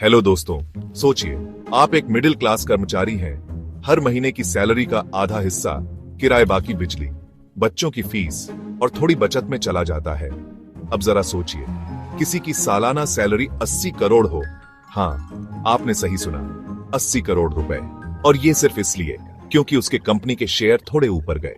Hello दोस्तों, सोचिए आप एक मिडिल क्लास कर्मचारी हैं। हर महीने की सैलरी का आधा हिस्सा किराए, बाकी बिजली, बच्चों की फीस और थोड़ी बचत में चला जाता है। अब जरा सोचिए, किसी की सालाना सैलरी 80 करोड़ हो। हाँ, आपने सही सुना, 80 करोड़ रुपए। और ये सिर्फ इसलिए क्योंकि उसके कंपनी के शेयर थोड़े ऊपर गए।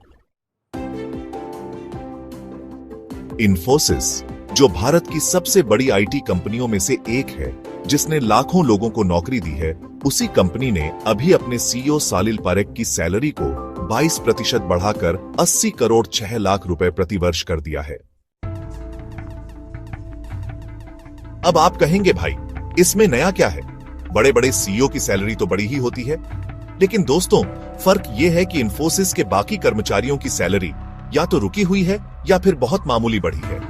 इन्फोसिस, जो भारत की सबसे बड़ी आईटी कंपनियों में से एक है, जिसने लाखों लोगों को नौकरी दी है, उसी कंपनी ने अभी अपने सीईओ सलील पारेख की सैलरी को 22% बढ़ाकर 80 करोड़ 6 लाख रुपए प्रति वर्ष कर दिया है। अब आप कहेंगे, भाई इसमें नया क्या है? बड़े बड़े सीईओ की सैलरी तो बड़ी ही होती है। लेकिन दोस्तों, फर्क यह है कि इन्फोसिस के बाकी कर्मचारियों की सैलरी या तो रुकी हुई है या फिर बहुत मामूली बढ़ी है।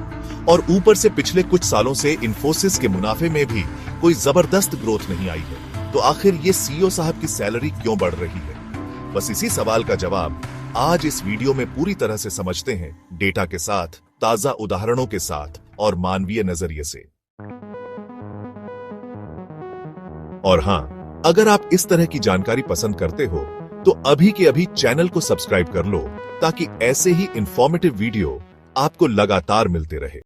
और ऊपर से पिछले कुछ सालों से इन्फोसिस के मुनाफे में भी कोई जबरदस्त ग्रोथ नहीं आई है। तो आखिर ये सीईओ साहब की सैलरी क्यों बढ़ रही है? बस इसी सवाल का जवाब आज इस वीडियो में पूरी तरह से समझते हैं, डेटा के साथ, ताजा उदाहरणों के साथ और मानवीय नजरिए से। और हां, अगर आप इस तरह की जानकारी पसंद करते हो तो अभी के अभी चैनल को सब्सक्राइब कर लो, ताकि ऐसे ही इंफॉर्मेटिव वीडियो आपको लगातार मिलते रहे।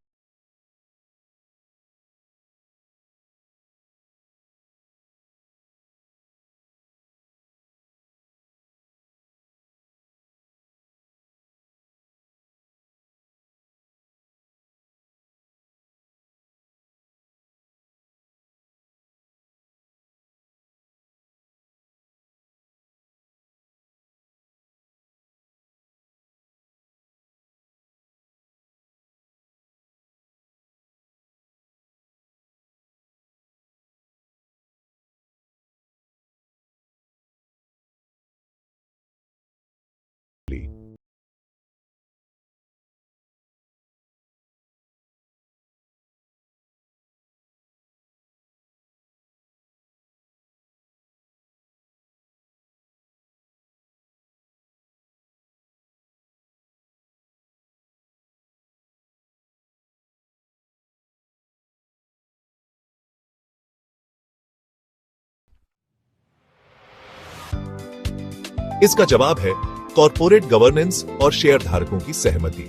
इसका जवाब है कॉर्पोरेट गवर्नेंस और शेयर धारकों की सहमति।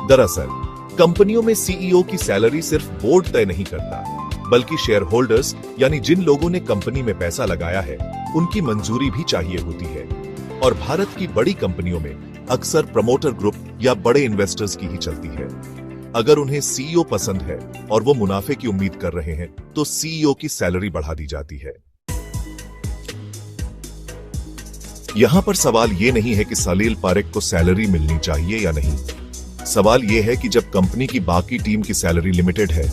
दरअसल कंपनियों में सीईओ की सैलरी सिर्फ बोर्ड तय नहीं करता, बल्कि शेयर होल्डर्स यानी जिन लोगों ने कंपनी में पैसा लगाया है, उनकी मंजूरी भी चाहिए होती है। और भारत की बड़ी कंपनियों में अक्सर प्रमोटर ग्रुप या बड़े इन्वेस्टर्स की ही चलती है। अगर उन्हें सीईओ पसंद है और वो मुनाफे की उम्मीद कर रहे हैं, तो सीईओ की सैलरी बढ़ा दी जाती है। यहां पर सवाल यह नहीं है कि सलील पारेख को सैलरी मिलनी चाहिए या नहीं। सवाल यह है कि जब कंपनी की बाकी टीम की सैलरी लिमिटेड है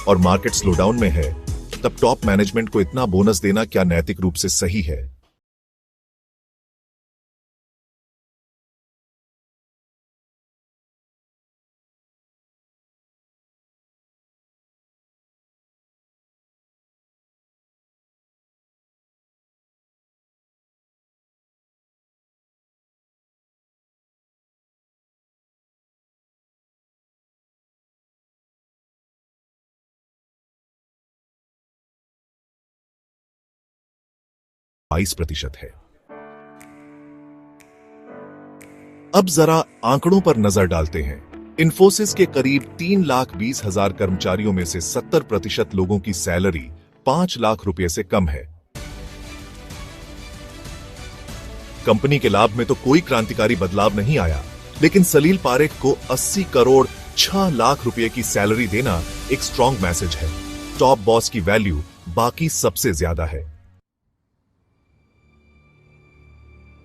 और मार्केट स्लोडाउन में है, तब टॉप मैनेजमेंट को इतना बोनस देना क्या नैतिक रूप से सही है? %22 है। अब जरा आंकड़ों पर नजर डालते हैं। इन्फोसिस के करीब 3,20,000 कर्मचारियों में से 70% लोगों की सैलरी 5 लाख रुपए से कम है। कंपनी के लाभ में तो कोई क्रांतिकारी बदलाव नहीं आया, लेकिन सलील पारेख को 80 करोड़ 6 लाख रुपए की सैलरी देना एक स्ट्रॉन्ग मैसेज है। टॉप बॉस की वैल्यू बाकी सबसे ज्यादा है।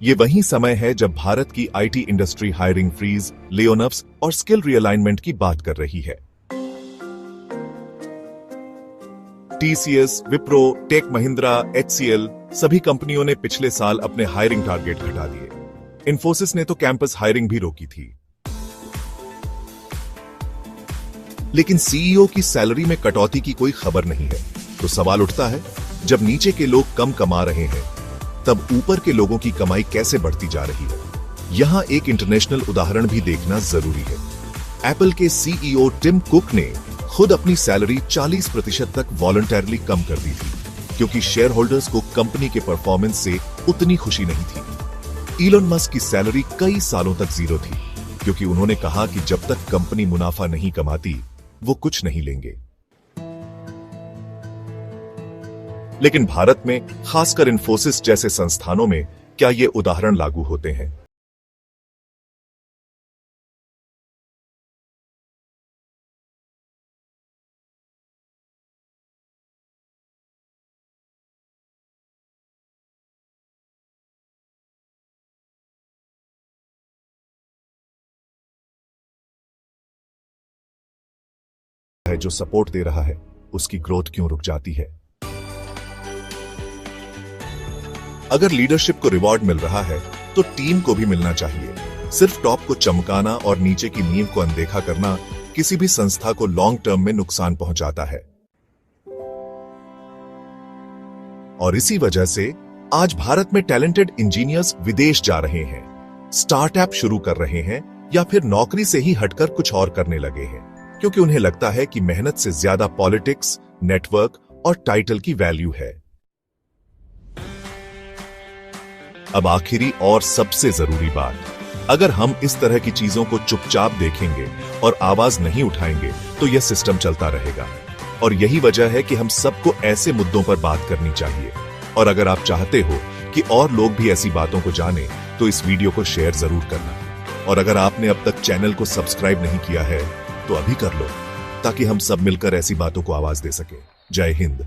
ये वही समय है जब भारत की IT industry hiring freeze, layoffs और स्किल रिअलाइनमेंट की बात कर रही है। TCS, Wipro, tech Mahindra, HCL सभी कंपनियों ने पिछले साल अपने हायरिंग टारगेट घटा दिए। इन्फोसिस ने तो कैंपस हायरिंग भी रोकी थी। लेकिन सीईओ की सैलरी में कटौती की कोई खबर नहीं है। तो सवाल उठता है, जब नीचे के लोग कम कमा रहे हैं, तब ऊपर के लोगों की कमाई कैसे बढ़ती जा रही है? यहां एक इंटरनेशनल उदाहरण भी देखना जरूरी है। एप्पल के सीईओ टिम कुक ने खुद अपनी सैलरी 40% तक वॉलंटरली कम कर दी थी। क्योंकि शेयर होल्डर्स को कंपनी के परफॉर्मेंस से उतनी खुशी नहीं थी। इलॉन मस्क की सैलरी कई सालों तक जीरो थी, क्योंकि उन्होंने कहा कि जब तक कंपनी मुनाफा नहीं कमाती वो कुछ नहीं लेंगे। लेकिन भारत में, खासकर इन्फोसिस जैसे संस्थानों में, क्या ये उदाहरण लागू होते हैं? है जो सपोर्ट दे रहा है, उसकी ग्रोथ क्यों रुक जाती है? अगर लीडरशिप को रिवॉर्ड मिल रहा है तो टीम को भी मिलना चाहिए। सिर्फ टॉप को चमकाना और नीचे की नींव को अनदेखा करना किसी भी संस्था को लॉन्ग टर्म में नुकसान पहुंचाता है। और इसी वजह से आज भारत में टैलेंटेड इंजीनियर्स विदेश जा रहे हैं, स्टार्टअप शुरू कर रहे हैं या फिर नौकरी से ही हटकर कुछ और करने लगे हैं, क्योंकि उन्हें लगता है कि मेहनत से ज्यादा पॉलिटिक्स, नेटवर्क और टाइटल की वैल्यू है। अब आखिरी और सबसे जरूरी बात, अगर हम इस तरह की चीजों को चुपचाप देखेंगे और आवाज नहीं उठाएंगे तो यह सिस्टम चलता रहेगा। और यही वजह है कि हम सबको ऐसे मुद्दों पर बात करनी चाहिए। और अगर आप चाहते हो कि और लोग भी ऐसी बातों को जाने तो इस वीडियो को शेयर जरूर करना। और अगर आपने अब तक चैनल को सब्सक्राइब नहीं किया है तो अभी कर लो, ताकि हम सब मिलकर ऐसी बातों को आवाज दे सके। जय हिंद।